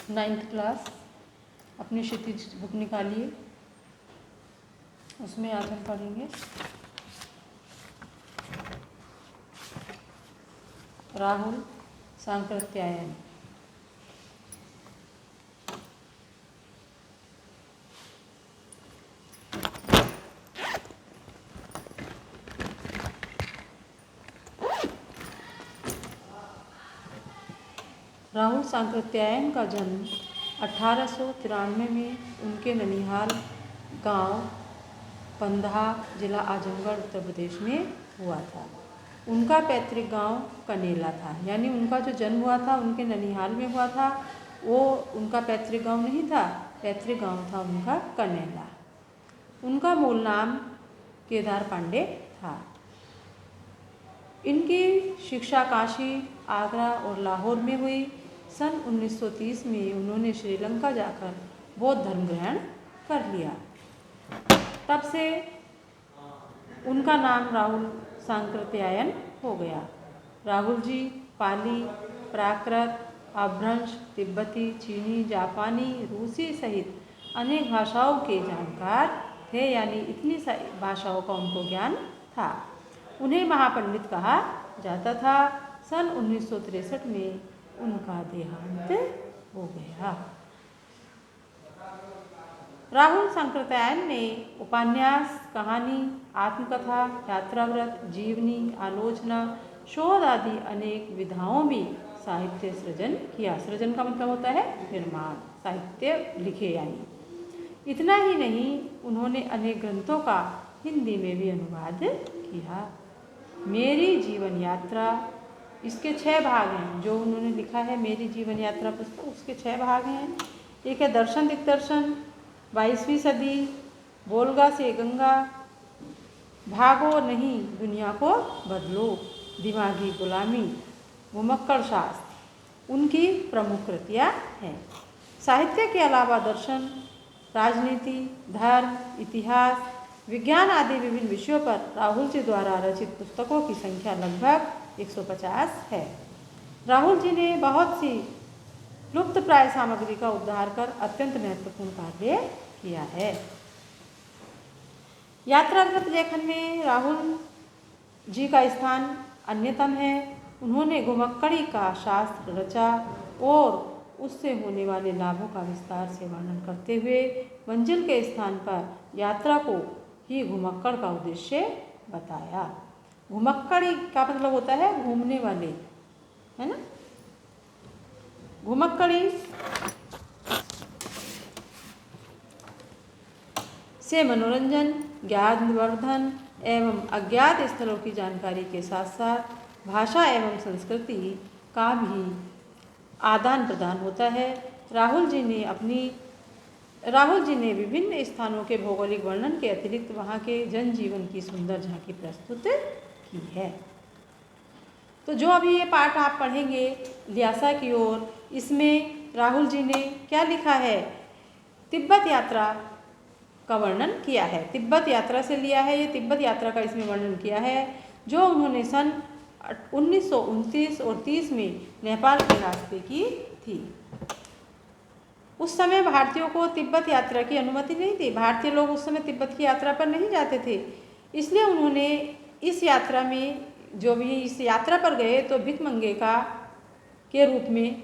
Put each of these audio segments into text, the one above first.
9th class अपनी क्षितिज book निकालिए, उसमें आज हम पढ़ेंगे राहुल सांकृत्यायन। राहुल सांकृत्यायन का जन्म 1893 में उनके ननिहाल गांव पंधा, जिला आजमगढ़, उत्तर प्रदेश में हुआ था। उनका पैतृक गांव कनेला था, यानी उनका जो जन्म हुआ था उनके ननिहाल में हुआ था, वो उनका पैतृक गांव नहीं था, पैतृक गांव था उनका कनेला। उनका मूल नाम केदार पांडे था। इनकी शिक्षा काशी, आगरा और लाहौर में हुई। सन 1930 में उन्होंने श्रीलंका जाकर बौद्ध धर्म ग्रहण कर लिया। तब से उनका नाम राहुल सांकृत्यायन हो गया। राहुल जी पाली, प्राकृत, अपभ्रंश, तिब्बती, चीनी, जापानी, रूसी सहित अनेक भाषाओं के जानकार थे, यानी इतनी सारी भाषाओं का उनको ज्ञान था। उन्हें महापंडित कहा जाता था। सन 1963 में उनका देहांत हो गया। राहुल सांकृत्यायन ने उपन्यास, कहानी, आत्मकथा, यात्राव्रत, जीवनी, आलोचना, शोध आदि अनेक विधाओं में साहित्य सृजन किया। सृजन का मतलब होता है निर्माण, साहित्य लिखे यानी। इतना ही नहीं, उन्होंने अनेक ग्रंथों का हिंदी में भी अनुवाद किया। मेरी जीवन यात्रा, इसके 6 भाग हैं जो उन्होंने लिखा है। मेरी जीवन यात्रा पुस्तक, उसके 6 भाग हैं। एक है दर्शन दिग्दर्शन, 22वीं सदी, वोल्गा से गंगा, भागो नहीं दुनिया को बदलो, दिमागी गुलामी, घुमक्कड़ शास्त्र उनकी प्रमुख कृतियाँ हैं। साहित्य के अलावा दर्शन, राजनीति, धर्म, इतिहास, विज्ञान आदि विभिन्न विषयों पर राहुल जी द्वारा रचित पुस्तकों की संख्या लगभग 150 है। राहुल जी ने बहुत सी लुप्त प्राय सामग्री का उद्धार कर अत्यंत महत्वपूर्ण कार्य किया है। यात्राव्रत लेखन में राहुल जी का स्थान अन्यतम है। उन्होंने घुमक्कड़ी का शास्त्र रचा और उससे होने वाले लाभों का विस्तार से वर्णन करते हुए मंजिल के स्थान पर यात्रा को ही घुमक्कड़ का उद्देश्य बताया। घुमक्कड़ी का मतलब होता है घूमने वाले, है ना। घुमक्कड़ी से मनोरंजन, ज्ञानवर्धन एवं अज्ञात स्थलों की जानकारी के साथ साथ भाषा एवं संस्कृति का भी आदान प्रदान होता है। राहुल जी ने विभिन्न स्थानों के भौगोलिक वर्णन के अतिरिक्त वहाँ के जनजीवन की सुंदर झांकी प्रस्तुत की है। तो जो अभी ये पाठ आप पढ़ेंगे ल्हासा की ओर, इसमें राहुल जी ने क्या लिखा है, तिब्बत यात्रा का वर्णन किया है। तिब्बत यात्रा से लिया है, ये तिब्बत यात्रा का इसमें वर्णन किया है जो उन्होंने सन 1929 और 30 में नेपाल के रास्ते की थी। उस समय भारतीयों को तिब्बत यात्रा की अनुमति नहीं थी। भारतीय लोग उस समय तिब्बत की यात्रा पर नहीं जाते थे, इसलिए उन्होंने इस यात्रा में जो भी इस यात्रा पर गए तो भिखमंगेका के रूप में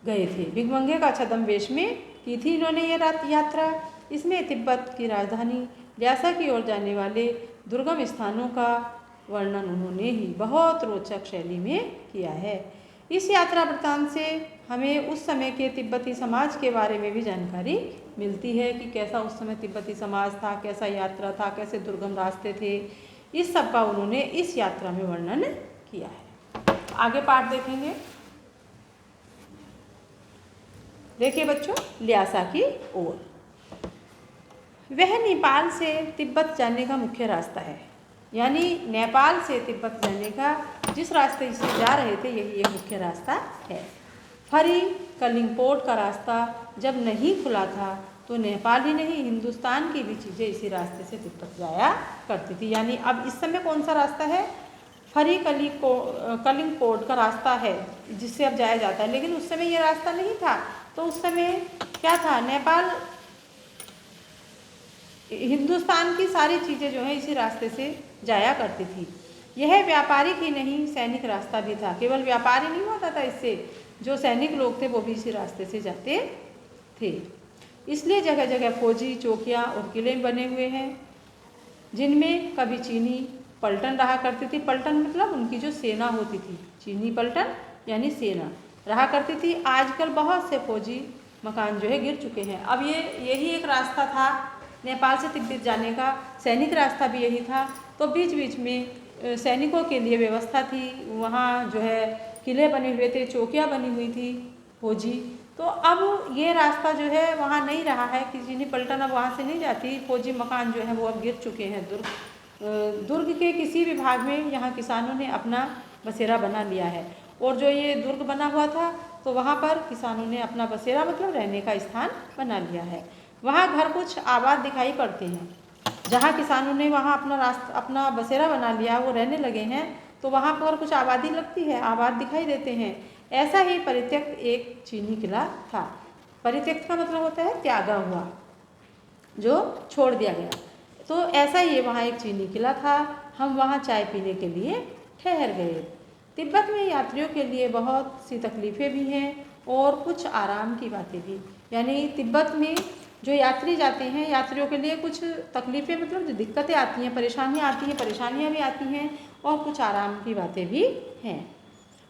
गए थे। भिखमंगेका छद्म वेश में की थी इन्होंने ये यात्रा। इसमें तिब्बत की राजधानी ल्हासा की ओर जाने वाले दुर्गम स्थानों का वर्णन उन्होंने ही बहुत रोचक शैली में किया है। इस यात्रा वृत्तांत से हमें उस समय के तिब्बती समाज के बारे में भी जानकारी मिलती है कि कैसा उस समय तिब्बती समाज था, कैसा यात्रा था, कैसे दुर्गम रास्ते थे। इस सब का उन्होंने इस यात्रा में वर्णन किया है। आगे पाठ देखेंगे। देखिए बच्चों, ल्हासा की ओर, वह नेपाल से तिब्बत जाने का मुख्य रास्ता है, यानी नेपाल से तिब्बत जाने का जिस रास्ते से जा रहे थे यही एक मुख्य रास्ता है। फरी कलिंगपोर्ट का रास्ता जब नहीं खुला था तो नेपाल ही नहीं हिंदुस्तान की भी चीज़ें इसी रास्ते से तिब्बत जाया करती थी। यानी अब इस समय कौन सा रास्ता है, फरी कलिंगपोर्ट का रास्ता है जिससे अब जाया जाता है, लेकिन उस समय ये रास्ता नहीं था तो उस समय क्या था, नेपाल हिंदुस्तान की सारी चीज़ें जो है इसी रास्ते से जाया करती थी। यह व्यापारिक ही नहीं सैनिक रास्ता भी था। केवल व्यापार ही नहीं होता था इससे, जो सैनिक लोग थे वो भी इसी रास्ते से जाते थे। इसलिए जगह जगह फौजी चौकियाँ और किले बने हुए हैं, जिनमें कभी चीनी पलटन रहा करती थी। पलटन मतलब उनकी जो सेना होती थी, चीनी पलटन यानी सेना रहा करती थी। आजकल बहुत से फौजी मकान जो है गिर चुके हैं। अब यही एक रास्ता था नेपाल से तिब्बत जाने का, सैनिक रास्ता भी यही था। तो बीच बीच में सैनिकों के लिए व्यवस्था थी, वहाँ जो है किले बने हुए थे, चौकियाँ बनी हुई थी फौजी। तो अब ये रास्ता जो है वहाँ नहीं रहा है कि चीनी पलटन अब वहाँ से नहीं जाती। फौजी मकान जो है वो अब गिर चुके हैं। दुर्ग के किसी भी भाग में यहाँ किसानों ने अपना बसेरा बना लिया है। और जो ये दुर्ग बना हुआ था तो वहाँ पर किसानों ने अपना बसेरा मतलब रहने का स्थान बना लिया है। वहाँ घर कुछ आबाद दिखाई पड़ते हैं। जहाँ किसानों ने वहाँ अपना बसेरा बना लिया, वो रहने लगे हैं, तो वहाँ पर कुछ आबादी लगती है, आबाद दिखाई देते हैं। ऐसा ही परित्यक्त एक चीनी किला था। परित्यक्त का मतलब होता है त्यागा हुआ, जो छोड़ दिया गया। तो ऐसा ही वहाँ एक चीनी किला था। हम वहाँ चाय पीने के लिए ठहर गए। तिब्बत में यात्रियों के लिए बहुत सी तकलीफ़ें भी हैं और कुछ आराम की बातें भी। यानी तिब्बत में जो यात्री जाते हैं, यात्रियों के लिए कुछ तकलीफ़ें मतलब जो दिक्कतें आती हैं, परेशानियाँ आती हैं, परेशानियाँ भी आती हैं और कुछ आराम की बातें भी हैं।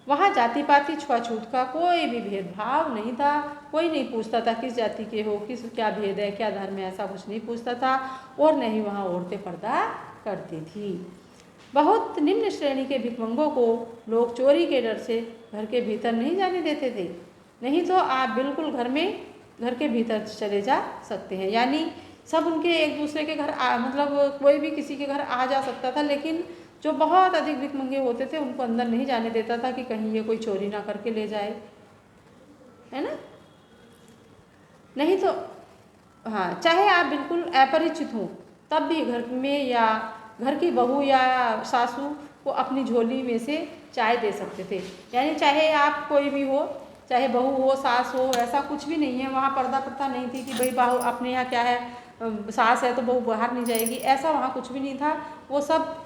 वहाँ जाति पाति छुआछूत का कोई भी भेदभाव नहीं था। कोई नहीं पूछता था किस जाति के हो, किस क्या भेद है, क्या धर्म है, ऐसा कुछ नहीं पूछता था। और न ही वहाँ औरतें पर्दा करती थी। बहुत निम्न श्रेणी के भिखमंगों को लोग चोरी के डर से घर के भीतर नहीं जाने देते थे। नहीं तो आप बिल्कुल घर के भीतर चले जा सकते हैं। यानी सब उनके एक दूसरे के घर मतलब कोई भी किसी के घर आ जा सकता था, लेकिन जो बहुत अधिक भिखमंगे होते थे उनको अंदर नहीं जाने देता था कि कहीं ये कोई चोरी ना करके ले जाए, है ना। नहीं तो हाँ, चाहे आप बिल्कुल अपरिचित हों तब भी घर में या घर की बहू या सासू को अपनी झोली में से चाय दे सकते थे। यानी चाहे आप कोई भी हो, चाहे बहू हो, सास हो, ऐसा कुछ भी नहीं है। वहाँ पर्दा प्रथा नहीं थी कि भाई बहू अपने यहाँ क्या है, सास है तो बहू बाहर नहीं जाएगी, ऐसा वहाँ कुछ भी नहीं था। वो सब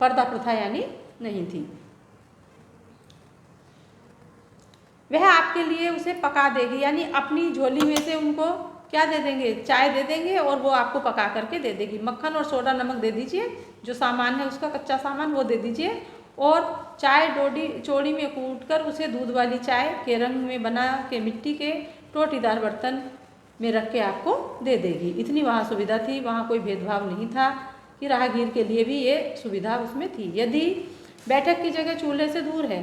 पर्दा प्रथा यानी नहीं थी। वह आपके लिए उसे पका देगी, यानी अपनी झोली में से उनको क्या दे देंगे, चाय दे देंगे और वो आपको पका करके दे देगी। मक्खन और सोडा नमक दे दीजिए, जो सामान है उसका कच्चा सामान वो दे दीजिए, और चाय चौड़ी में कूट कर उसे दूध वाली चाय के रंग में बना के मिट्टी के टोटीदार बर्तन में रख के आपको दे देगी। इतनी वहाँ सुविधा थी। वहाँ कोई भेदभाव नहीं था कि राहगीर के लिए भी ये सुविधा उसमें थी। यदि बैठक की जगह चूल्हे से दूर है,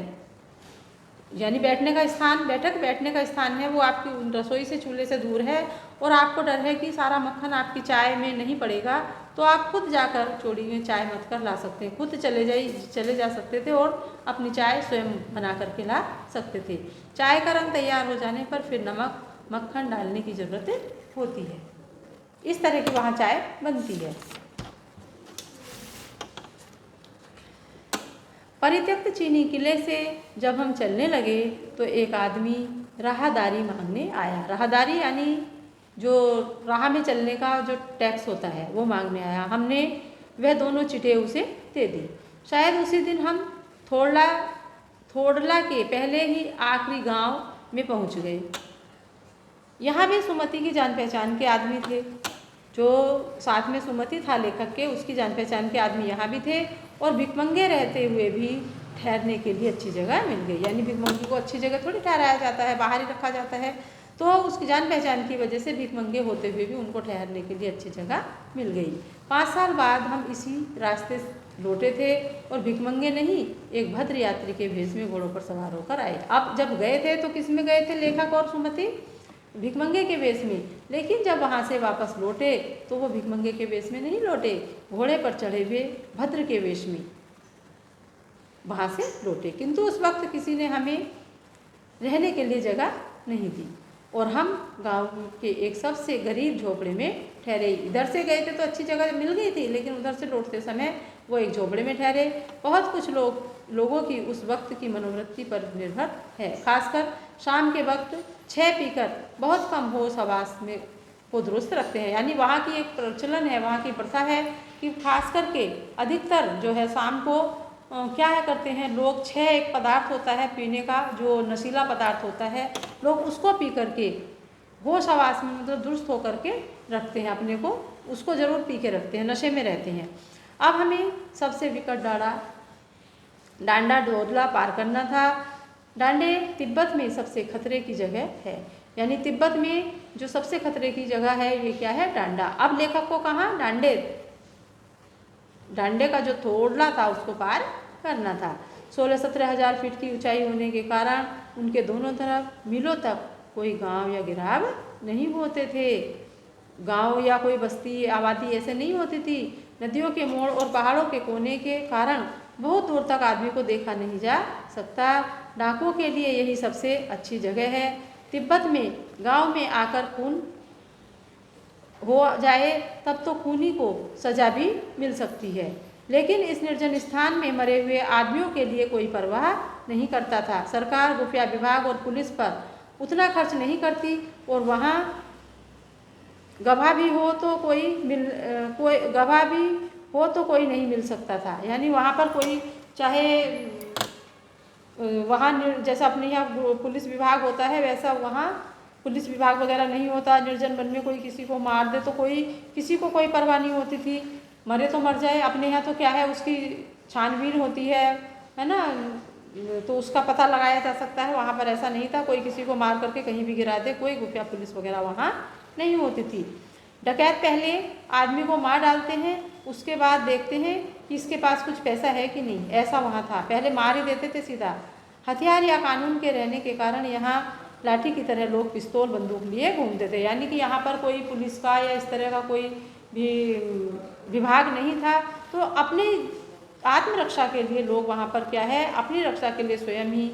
यानी बैठने का स्थान है वो आपकी रसोई से चूल्हे से दूर है, और आपको डर है कि सारा मक्खन आपकी चाय में नहीं पड़ेगा, तो आप खुद जाकर चौड़ी में चाय मत कर ला सकते हैं। खुद चले जा सकते थे और अपनी चाय स्वयं बना करके ला सकते थे। चाय का रंग तैयार हो जाने पर फिर नमक मक्खन डालने की ज़रूरत होती है। इस तरह की वहाँ चाय बनती है। परित्यक्त चीनी किले से जब हम चलने लगे तो एक आदमी राहदारी मांगने आया। राहदारी यानी जो राह में चलने का जो टैक्स होता है वो मांगने आया। हमने वह दोनों चिट्ठे उसे दे दी। शायद उसी दिन हम थोड़ला के पहले ही आखिरी गांव में पहुंच गए। यहाँ भी सुमति की जान पहचान के आदमी थे। जो साथ में सुमति था लेखक के, उसकी जान पहचान के आदमी यहाँ भी थे, और भिखमंगे रहते हुए भी ठहरने के लिए अच्छी जगह मिल गई। यानी भिखमंगे को अच्छी जगह थोड़ी ठहराया जाता है, बाहर ही रखा जाता है। तो उसकी जान पहचान की वजह से भिखमंगे होते हुए भी उनको ठहरने के लिए अच्छी जगह मिल गई। 5 साल बाद हम इसी रास्ते लौटे थे और भिखमंगे नहीं, एक भद्र यात्री के भेष में घोड़ों पर सवार होकर आए। अब जब गए थे तो किस में गए थे, लेखक और सुमति? भिखमंगे के वेश में। लेकिन जब वहाँ से वापस लौटे तो वो भिखमंगे के वेश में नहीं लौटे, घोड़े पर चढ़े हुए भद्र के वेश में वहाँ से लौटे। किंतु उस वक्त किसी ने हमें रहने के लिए जगह नहीं दी और हम गांव के एक सबसे गरीब झोपड़े में ठहरे। इधर से गए थे तो अच्छी जगह मिल गई थी, लेकिन उधर से लौटते समय वो एक झोपड़े में ठहरे। बहुत कुछ लोगों की उस वक्त की मनोवृत्ति पर निर्भर है, खासकर शाम के वक्त 6 पीकर बहुत कम होश हवास में को दुरुस्त रखते हैं। यानी वहाँ की एक प्रचलन है, वहाँ की प्रथा है कि खास करके अधिकतर जो है शाम को क्या है करते हैं लोग, 6 एक पदार्थ होता है पीने का, जो नशीला पदार्थ होता है, लोग उसको पी करके होश हवास में मतलब दुरुस्त होकर के रखते हैं अपने को, उसको ज़रूर पी के रखते हैं, नशे में रहते हैं। अब हमें सबसे विकट डांडा डोरला पार करना था। डांडे तिब्बत में सबसे खतरे की जगह है, यानी तिब्बत में जो सबसे खतरे की जगह है ये क्या है, डांडा। अब लेखक को कहाँ डांडे का जो थोड़ला था उसको पार करना था। 16-17 हज़ार फीट की ऊंचाई होने के कारण उनके दोनों तरफ मीलों तक कोई गांव या गिराव नहीं होते थे। गांव या कोई बस्ती आबादी ऐसे नहीं होती थी। नदियों के मोड़ और पहाड़ों के कोने के कारण बहुत दूर तक आदमी को देखा नहीं जा सकता। डाकुओं के लिए यही सबसे अच्छी जगह है। तिब्बत में गांव में आकर खून हो जाए तब तो खूनी को सजा भी मिल सकती है, लेकिन इस निर्जन स्थान में मरे हुए आदमियों के लिए कोई परवाह नहीं करता था। सरकार खुफिया विभाग और पुलिस पर उतना खर्च नहीं करती और वहाँ गवाह भी हो तो कोई नहीं मिल सकता था। यानी वहाँ पर कोई चाहे वहाँ जैसा अपने यहाँ पुलिस विभाग होता है वैसा वहाँ पुलिस विभाग वगैरह नहीं होता। निर्जन वन में कोई किसी को मार दे तो किसी को कोई परवाह नहीं होती थी, मरे तो मर जाए। अपने यहाँ तो क्या है उसकी छानबीन होती है ना, तो उसका पता लगाया जा सकता है। वहाँ पर ऐसा नहीं था, कोई किसी को मार करके कहीं भी गिरा दे, कोई खुफिया पुलिस वगैरह वहाँ नहीं होती थी। डकैत पहले आदमी को मार डालते हैं, उसके बाद देखते हैं कि इसके पास कुछ पैसा है कि नहीं, ऐसा वहाँ था। पहले मार ही देते थे सीधा। हथियार या कानून के रहने के कारण यहाँ लाठी की तरह लोग पिस्तौल बंदूक लिए घूमते थे। यानी कि यहाँ पर कोई पुलिस का या इस तरह का कोई भी विभाग नहीं था, तो अपनी आत्मरक्षा के लिए लोग वहाँ पर क्या है अपनी रक्षा के लिए स्वयं ही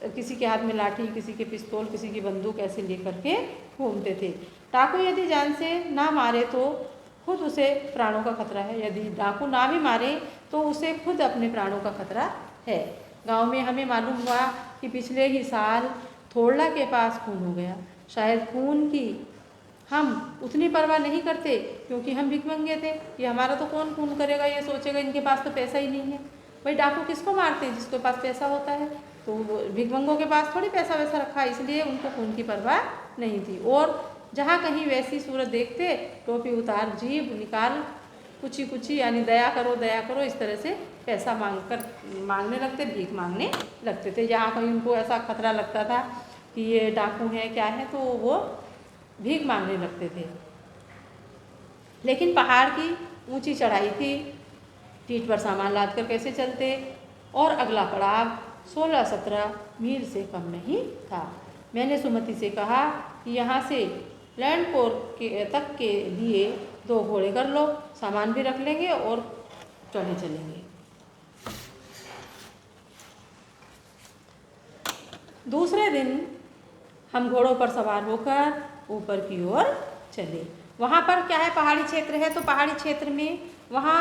किसी के हाथ में लाठी, किसी के पिस्तौल, किसी की बंदूक ऐसे लेकर के घूमते थे। डाकू यदि जान से ना मारे तो खुद उसे प्राणों का खतरा है, यदि डाकू ना भी मारे तो उसे खुद अपने प्राणों का खतरा है। गांव में हमें मालूम हुआ कि पिछले ही साल थोड़ला के पास खून हो गया। शायद खून की हम उतनी परवाह नहीं करते क्योंकि हम भिखमंगे थे कि हमारा तो कौन खून करेगा, ये सोचेगा इनके पास तो पैसा ही नहीं है। भाई डाकू किसको मारते हैं, जिसके पास पैसा होता है। तो भिखमंगों के पास थोड़ी पैसा वैसा रखा, इसलिए उनको खून की परवाह नहीं थी। और जहाँ कहीं वैसी सूरत देखते टोपी उतार जीभ निकाल कुची कुची यानी दया करो इस तरह से पैसा मांगने लगते, भीख मांगने लगते थे। जहाँ कहीं उनको ऐसा खतरा लगता था कि ये डाकू है क्या है, तो वो भीख मांगने लगते थे। लेकिन पहाड़ की ऊंची चढ़ाई थी, पीठ पर सामान लाद कर कैसे चलते, और अगला पड़ाव 16-17 मील से कम नहीं था। मैंने सुमति से कहा कि यहाँ से लैंडपोर्ट तक के लिए 2 घोड़े कर लो, सामान भी रख लेंगे और चलेंगे। दूसरे दिन हम घोड़ों पर सवार होकर ऊपर की ओर चले। वहाँ पर क्या है पहाड़ी क्षेत्र है, तो पहाड़ी क्षेत्र में वहाँ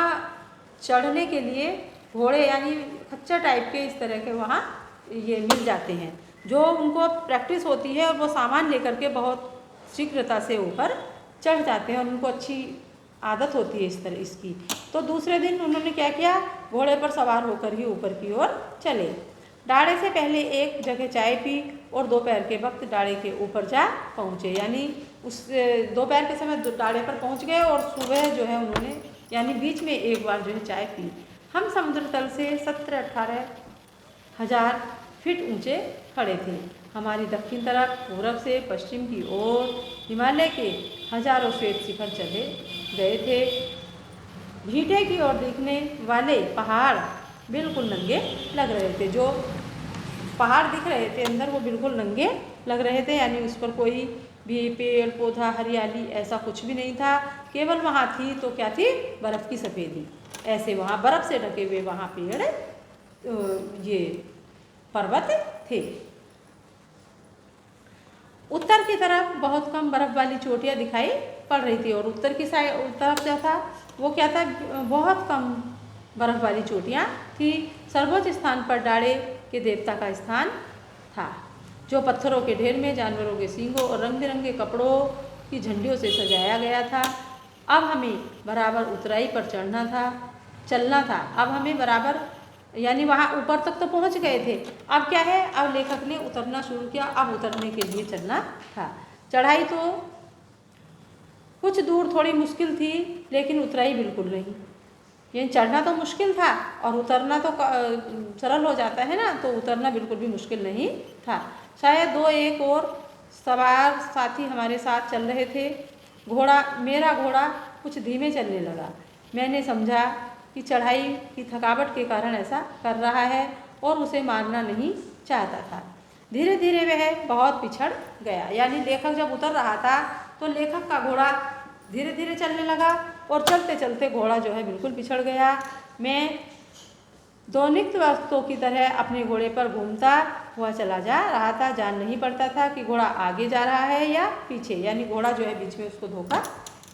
चढ़ने के लिए घोड़े यानी खच्चर टाइप के इस तरह के वहाँ ये मिल जाते हैं, जो उनको प्रैक्टिस होती है और वो सामान लेकर के बहुत शीघ्रता से ऊपर चढ़ जाते हैं और उनको अच्छी आदत होती है इसकी। तो दूसरे दिन उन्होंने क्या किया, घोड़े पर सवार होकर ही ऊपर की ओर चले। डाड़े से पहले एक जगह चाय पी और दोपहर के वक्त डाड़े के ऊपर जा पहुँचे। यानी उस दोपहर के समय डाड़े पर पहुँच गए और सुबह जो है उन्होंने यानी बीच में एक बार जो है चाय पी। हम समुद्र तल से 17-18 हज़ार फीट ऊंचे खड़े थे। हमारी दक्षिण तरफ पूरब से पश्चिम की ओर हिमालय के हजारों श्वेत शिखर चले गए थे। भीटे की ओर दिखने वाले पहाड़ बिल्कुल नंगे लग रहे थे। जो पहाड़ दिख रहे थे अंदर वो बिल्कुल नंगे लग रहे थे, यानी उस पर कोई भी पेड़ पौधा हरियाली ऐसा कुछ भी नहीं था। केवल वहाँ थी तो क्या थी, बर्फ़ की सफ़ेदी। ऐसे वहाँ बर्फ़ से ढके हुए वहाँ पेड़ ये पर्वत थे। उत्तर की तरफ बहुत कम बर्फ़ वाली चोटियाँ दिखाई पड़ रही थी और उत्तर की तरफ जो था वो क्या था, बहुत कम बर्फ़ वाली चोटियाँ थी। सर्वोच्च स्थान पर डाड़े के देवता का स्थान था। जो पत्थरों के ढेर में जानवरों के सींगों और रंग बिरंगे कपड़ों की झंडियों से सजाया गया था। अब हमें बराबर ऊंचाई पर चलना था। अब हमें बराबर यानी वहाँ ऊपर तक तो पहुँच गए थे। अब क्या है, अब लेखक ने उतरना शुरू किया। अब उतरने के लिए चलना था। चढ़ाई तो कुछ दूर थोड़ी मुश्किल थी, लेकिन उतराई बिल्कुल नहीं। ये चढ़ना तो मुश्किल था और उतरना तो सरल हो जाता है ना, तो उतरना बिल्कुल भी मुश्किल नहीं था। शायद 2-1 और सवार साथी हमारे साथ चल रहे थे। मेरा घोड़ा कुछ धीमे चलने लगा। मैंने समझा कि चढ़ाई की थकावट के कारण ऐसा कर रहा है और उसे मारना नहीं चाहता था। धीरे धीरे वह बहुत पिछड़ गया। यानी लेखक जब उतर रहा था तो लेखक का घोड़ा धीरे धीरे चलने लगा और चलते चलते घोड़ा जो है बिल्कुल पिछड़ गया। मैं दैनिक वस्तुओं की तरह अपने घोड़े पर घूमता हुआ चला जा रहा था। जान नहीं पड़ता था कि घोड़ा आगे जा रहा है या पीछे, यानी घोड़ा जो है बीच में उसको धोखा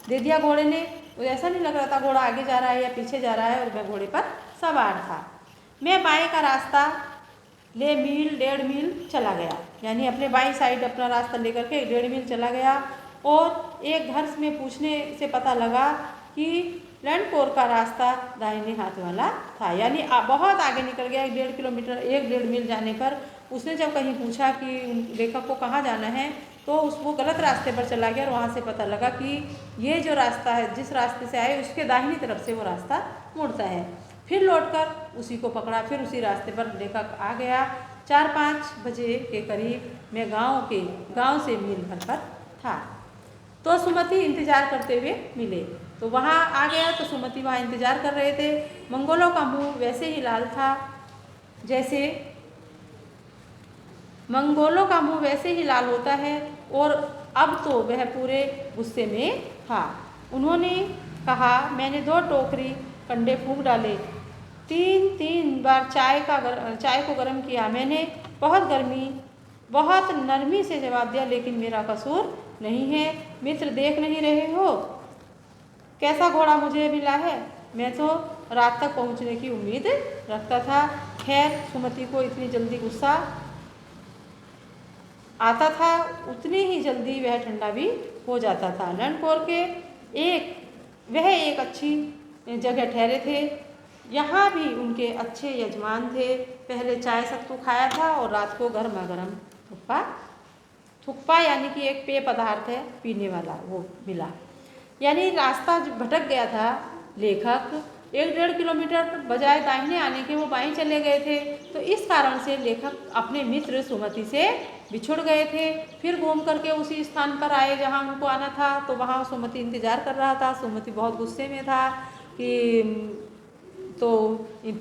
दे दिया घोड़े ने। ऐसा नहीं लग रहा था घोड़ा आगे जा रहा है या पीछे जा रहा है, और मैं घोड़े पर सवार था। मैं बाएं का रास्ता ले 1.5 मील चला गया, यानी अपने बाईं साइड अपना रास्ता लेकर के 1.5 मील चला गया। और एक घर में पूछने से पता लगा कि लैंडपोर का रास्ता दाहिने हाथ वाला था। यानी बहुत आगे निकल गया। 1.5 किलोमीटर 1.5 मील जाने पर उसने जब कहीं पूछा कि लेखक को कहाँ जाना है, तो वो गलत रास्ते पर चला गया और वहाँ से पता लगा कि ये जो रास्ता है, जिस रास्ते से आए उसके दाहिनी तरफ से वो रास्ता मुड़ता है। फिर लौटकर उसी को पकड़ा, फिर उसी रास्ते पर लेखक आ गया। 4-5 बजे के करीब मैं गांव से मील भर पर था। तो सुमति इंतजार करते हुए मिले, तो वहाँ आ गया तो सुमति वहाँ इंतजार कर रहे थे। मंगोलों का मुंह वैसे ही लाल था जैसे मंगोलों का मुंह वैसे ही लाल होता है, और अब तो वह पूरे गुस्से में था। उन्होंने कहा, मैंने 2 टोकरी कंडे फूंक डाले, 3 बार चाय को गर्म किया। मैंने बहुत नरमी से जवाब दिया, लेकिन मेरा कसूर नहीं है। मित्र, देख नहीं रहे हो कैसा घोड़ा मुझे मिला है? मैं तो रात तक पहुंचने की उम्मीद रखता था। खैर, सुमति को इतनी जल्दी गुस्सा आता था, उतनी ही जल्दी वह ठंडा भी हो जाता था। लैंडपोर के वह एक अच्छी जगह ठहरे थे। यहाँ भी उनके अच्छे यजमान थे। पहले चाय सत्तू खाया था और रात को गर्मा गर्म थुक्पा यानी कि एक पेय पदार्थ है पीने वाला, वो मिला। यानी रास्ता भटक गया था लेखक। 1-1.5 किलोमीटर बजाय दाहिने आने के वो बाएं चले गए थे। तो इस कारण से लेखक अपने मित्र सुमति से बिछुड़ गए थे। फिर घूम करके उसी स्थान पर आए जहाँ उनको आना था, तो वहाँ सुमति इंतजार कर रहा था। सुमति बहुत गुस्से में था कि तो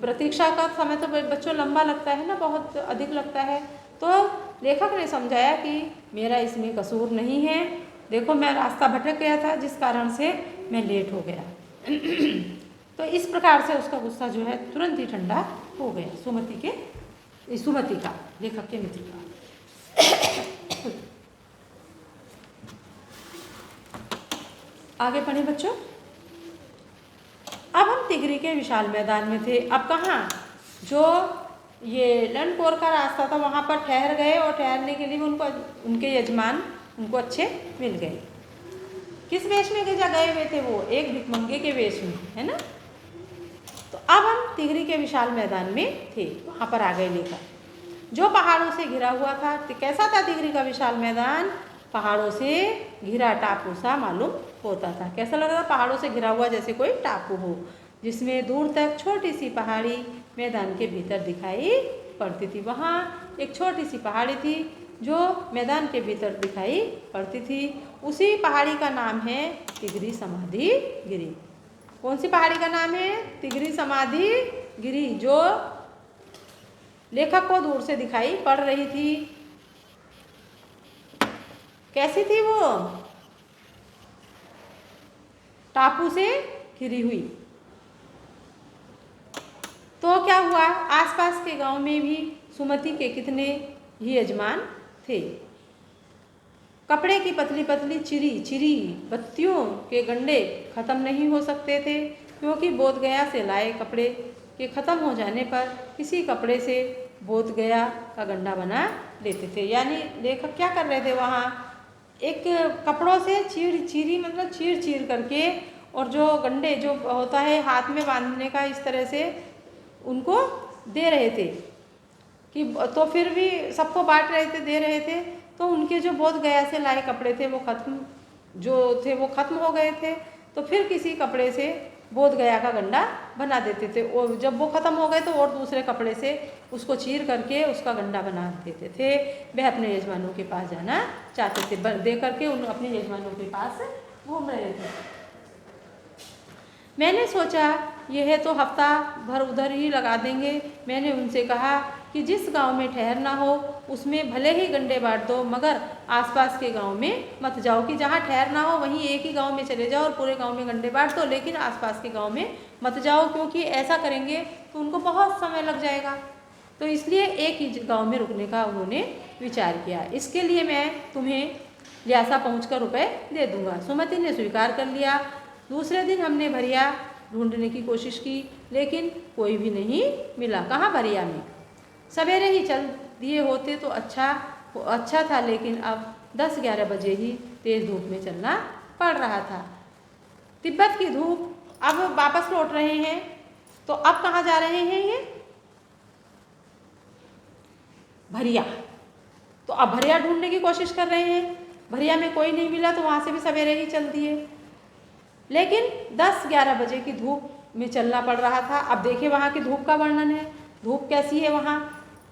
प्रतीक्षा का समय तो बच्चों लंबा लगता है ना, बहुत अधिक लगता है। तो लेखक ने समझाया कि मेरा इसमें कसूर नहीं है, देखो मैं रास्ता भटक गया था जिस कारण से मैं लेट हो गया। तो इस प्रकार से उसका गुस्सा जो है तुरंत ही ठंडा हो गया सुमति का, लेखक के मित्र का। आगे पढ़े बच्चों। अब हम तिगरी के विशाल मैदान में थे। अब कहाँ, जो ये लैंडपोर का रास्ता था वहाँ पर ठहर गए, और ठहरने के लिए उनके यजमान उनको अच्छे मिल गए। किस वेश में गए हुए थे वो? एक भिखमंगे के वेश में, है ना। तो अब हम तिगरी के विशाल मैदान में थे, वहाँ पर आ गए लेखक, जो पहाड़ों से घिरा हुआ था। तो कैसा था तिगरी का विशाल मैदान? पहाड़ों से घिरा टापू सा मालूम होता था। कैसा लग रहा था? पहाड़ों से घिरा हुआ जैसे कोई टापू हो, जिसमें दूर तक छोटी सी पहाड़ी मैदान के भीतर दिखाई पड़ती थी। वहाँ एक छोटी सी पहाड़ी थी जो मैदान के भीतर दिखाई पड़ती थी। उसी पहाड़ी का नाम है तिगरी समाधि गिरी। कौन सी पहाड़ी का नाम है? तिगरी समाधि गिरी, जो लेखक को दूर से दिखाई पड़ रही थी। कैसी थी वो? टापू से घिरी हुई। तो क्या हुआ, आसपास के गांव में भी सुमति के कितने ही यजमान थे। कपड़े की पतली पतली चिरी बत्तियों के गंडे खत्म नहीं हो सकते थे, क्योंकि बोधगया से लाए कपड़े के खत्म हो जाने पर किसी कपड़े से बोध गया का गंडा बना लेते थे। यानी लेखक क्या कर रहे थे वहाँ, एक कपड़ों से चीर चीर करके, और जो गंडे जो होता है हाथ में बांधने का, इस तरह से उनको दे रहे थे कि, तो फिर भी सबको बांट रहे थे, दे रहे थे। तो उनके जो बोध गया से लाए कपड़े थे वो खत्म हो गए थे। तो फिर किसी कपड़े से बोध गया का गंडा बना देते थे, और जब वो ख़त्म हो गए तो और दूसरे कपड़े से उसको चीर करके उसका गंडा बना देते थे। वह अपने यजमानों के पास जाना चाहते थे, दे करके उन अपने यजमानों के पास घूम रहे थे। मैंने सोचा यह तो हफ्ता भर उधर ही लगा देंगे। मैंने उनसे कहा कि जिस गांव में ठहरना हो उसमें भले ही गंडे बांट दो, मगर आसपास के गांव में मत जाओ, कि जहां ठहरना हो वहीं एक ही गांव में चले जाओ और पूरे गांव में गंडे बांट दो, लेकिन आसपास के गांव में मत जाओ, क्योंकि ऐसा करेंगे तो उनको बहुत समय लग जाएगा। तो इसलिए एक ही गाँव में रुकने का उन्होंने विचार किया। इसके लिए मैं तुम्हें ल्यासा पहुँच रुपये दे दूँगा। सुमति ने स्वीकार कर लिया। दूसरे दिन हमने भरिया ढूंढने की कोशिश की, लेकिन कोई भी नहीं मिला। कहाँ भरिया में? सवेरे ही चल दिए होते तो अच्छा था, लेकिन अब 10-11 बजे ही तेज़ धूप में चलना पड़ रहा था। तिब्बत की धूप। अब वापस लौट रहे हैं, तो अब कहाँ जा रहे हैं ये? भरिया। तो अब भरिया ढूंढने की कोशिश कर रहे हैं। भरिया में कोई नहीं मिला तो वहाँ से भी सवेरे ही चल दिए, लेकिन 10-11 बजे की धूप में चलना पड़ रहा था। अब देखिए वहाँ की धूप का वर्णन है। धूप कैसी है वहाँ,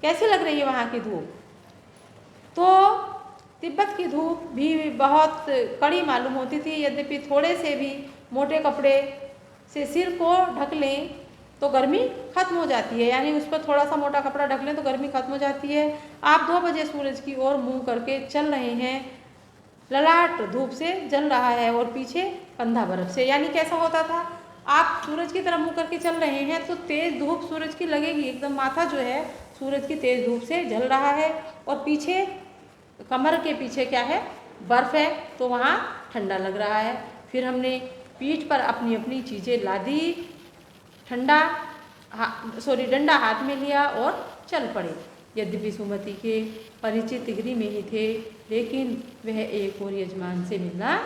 कैसी लग रही है वहाँ की धूप? तो तिब्बत की धूप भी बहुत कड़ी मालूम होती थी। यद्यपि थोड़े से भी मोटे कपड़े से सिर को ढक लें तो गर्मी खत्म हो जाती है, यानी उस पर थोड़ा सा मोटा कपड़ा ढक लें तो गर्मी खत्म हो जाती है। आप 2 बजे सूरज की ओर मुँह करके चल रहे हैं। ललाट धूप से जल रहा है और पीछे कंधा बर्फ से। यानी कैसा होता था, आप सूरज की तरफ मुँह करके चल रहे हैं तो तेज़ धूप सूरज की लगेगी, एकदम माथा जो है सूरज की तेज़ धूप से जल रहा है, और पीछे कमर के पीछे क्या है, बर्फ़ है, तो वहाँ ठंडा लग रहा है। फिर हमने पीठ पर अपनी अपनी चीज़ें लादी, डंडा हाथ में लिया और चल पड़े। यद्यपि सुमति के परिचित तिगरी में ही थे, लेकिन वह एक और यजमान से मिलना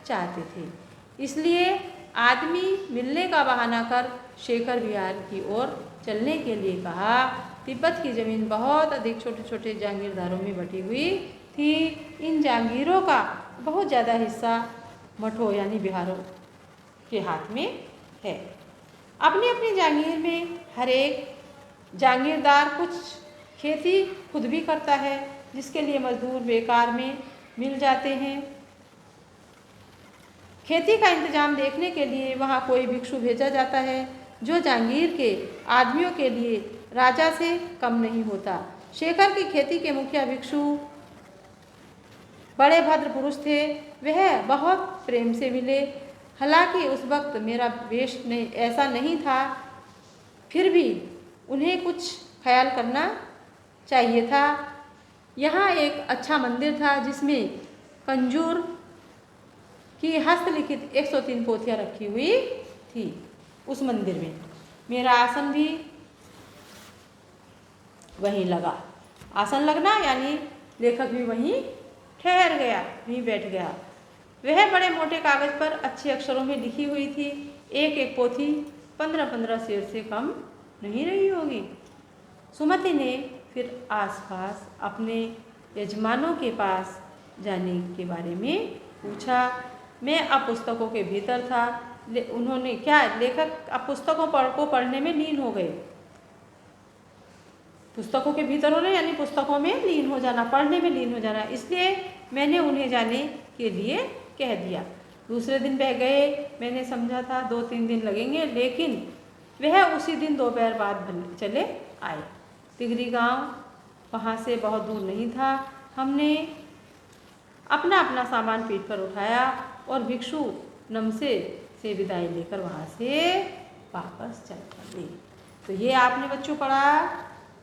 चाहते थे। इसलिए आदमी मिलने का बहाना कर शेखर विहार की ओर चलने के लिए कहा। तिब्बत की ज़मीन बहुत अधिक छोटे छोटे जागीरदारों में बटी हुई थी। इन जागीरों का बहुत ज़्यादा हिस्सा मठों यानी बिहारों के हाथ में है। अपनी अपनी जागीर में हर एक जागीरदार कुछ खेती खुद भी करता है, जिसके लिए मजदूर बेकार में मिल जाते हैं। खेती का इंतजाम देखने के लिए वहाँ कोई भिक्षु भेजा जाता है, जो जागीर के आदमियों के लिए राजा से कम नहीं होता। शेखर की खेती के मुखिया भिक्षु बड़े भद्र पुरुष थे। वह बहुत प्रेम से मिले। हालांकि उस वक्त मेरा वेश ऐसा नहीं था, फिर भी उन्हें कुछ ख्याल करना चाहिए था। यहाँ एक अच्छा मंदिर था जिसमें कंजूर की हस्तलिखित 103 पोथियाँ रखी हुई थी। उस मंदिर में मेरा आसन भी वहीं लगा। आसन लगना यानी लेखक भी वहीं ठहर गया, वहीं बैठ गया। वह बड़े मोटे कागज़ पर अच्छे अक्षरों में लिखी हुई थी। एक एक पोथी 15-15 शेर से कम नहीं रही होगी। सुमति ने फिर आसपास अपने यजमानों के पास जाने के बारे में पूछा। मैं अब पुस्तकों के भीतर था। उन्होंने क्या, लेखक अब पुस्तकों को पढ़ने में लीन हो गए। पुस्तकों के भीतर होने यानी पुस्तकों में लीन हो जाना, पढ़ने में लीन हो जाना। इसलिए मैंने उन्हें जाने के लिए कह दिया। दूसरे दिन वह गए। मैंने समझा था 2-3 दिन लगेंगे, लेकिन वह उसी दिन दोपहर बाद चले आए। तिगरी गांव वहाँ से बहुत दूर नहीं था। हमने अपना अपना सामान पीठ पर उठाया और भिक्षु नमसे से विदाई लेकर वहाँ से वापस चल पड़े। तो ये आपने बच्चों पढ़ा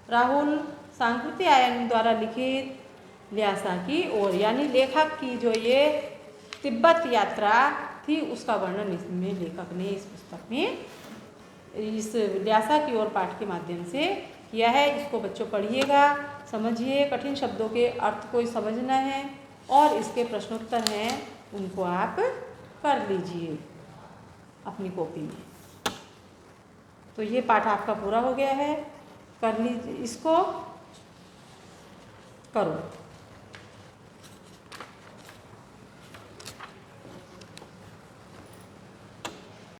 राहुल सांकृति आयन द्वारा लिखित ल्यासा की ओर, यानी लेखक की जो ये तिब्बत यात्रा थी उसका वर्णन इसमें लेखक ने इस पुस्तक में इस ल्यासा की ओर पाठ के माध्यम से किया है, इसको बच्चों पढ़िएगा, समझिए, कठिन शब्दों के अर्थ को समझना है और इसके प्रश्नोत्तर हैं उनको आप कर लीजिए अपनी कॉपी में। तो ये पाठ आपका पूरा हो गया है, कर लीजिए, इसको करो।